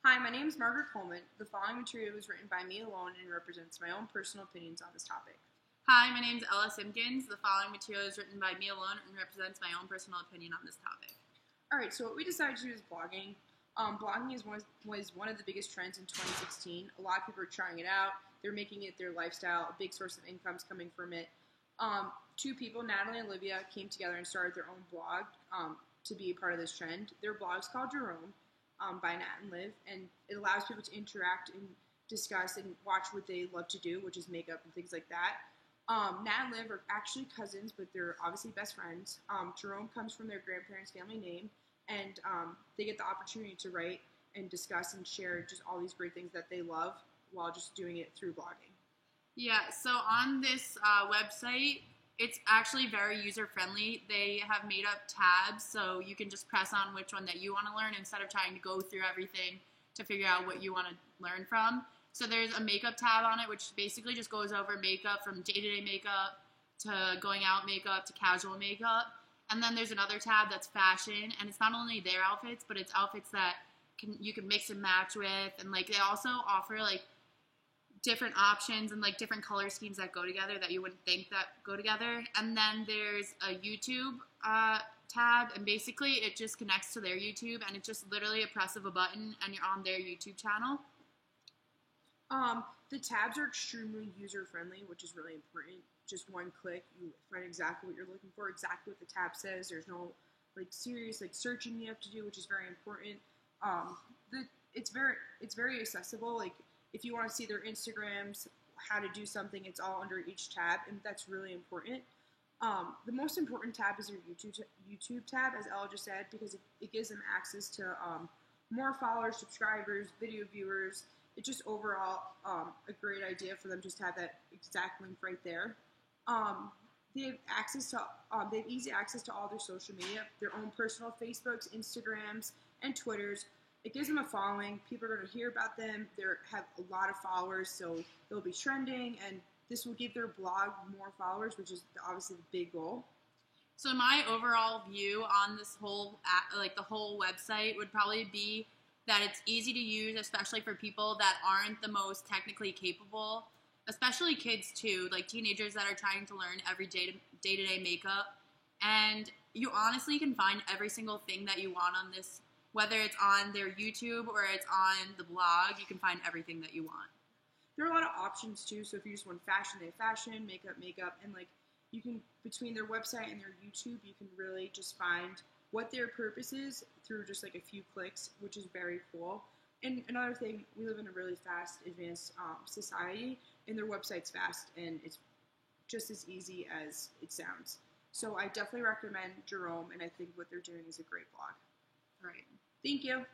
Hi, my name is Margaret Coleman. The following material was written by me alone and represents my own personal opinions on this topic. Hi, my name is Ella Simpkins. The following material is written by me alone and represents my own personal opinion on this topic. All right, so what we decided to do is blogging. Blogging was one of the biggest trends in 2016. A lot of people are trying it out. They're making it their lifestyle. A big source of income's coming from it. Two people, Natalie and Olivia, came together and started their own blog to be a part of this trend. Their blog's called Jerome by Nat and Liv, and it allows people to interact and discuss and watch what they love to do, which is makeup and things like that. Nat and Liv are actually cousins, but they're obviously best friends. Jerome comes from their grandparents' family name, and they get the opportunity to write and discuss and share just all these great things that they love while just doing it through blogging. Yeah, so on this website, it's actually very user-friendly. They have made up tabs, so you can just press on which one that you want to learn instead of trying to go through everything to figure out what you want to learn from. So there's a makeup tab on it, which basically just goes over makeup from day-to-day makeup to going out makeup to casual makeup. And then there's another tab that's fashion, and it's not only their outfits, but it's outfits that you can mix and match with. And like they also offer like different options and like different color schemes that go together that you wouldn't think that go together. And then there's a YouTube tab, and basically it just connects to their YouTube, and it's just literally a press of a button and you're on their YouTube channel. The tabs are extremely user-friendly, which is really important. Just one click, you find exactly what you're looking for, exactly what the tab says. There's no serious searching you have to do, which is very important. It's very accessible. Like if you want to see their Instagrams, how to do something, it's all under each tab, and that's really important. The most important tab is your YouTube tab, as Ella just said, because it gives them access to more followers, subscribers, video viewers. It's just overall a great idea for them just to have that exact link right there. They have they have easy access to all their social media, their own personal Facebooks, Instagrams, and Twitters. It gives them a following. People are going to hear about them. They have a lot of followers, so they'll be trending, and this will give their blog more followers, which is obviously the big goal. So my overall view on this whole the whole website would probably be that it's easy to use, especially for people that aren't the most technically capable, especially kids too, like teenagers that are trying to learn every day-to-day makeup. And you honestly can find every single thing that you want on this, whether it's on their YouTube or it's on the blog, you can find everything that you want. There are a lot of options too, so if you just want fashion, they have fashion, makeup, and you can, between their website and their YouTube, you can really just find what their purpose is through just a few clicks, which is very cool. And another thing, we live in a really fast, advanced society, and their website's fast, and it's just as easy as it sounds. So I definitely recommend Jerome, and I think what they're doing is a great blog. Right. Thank you.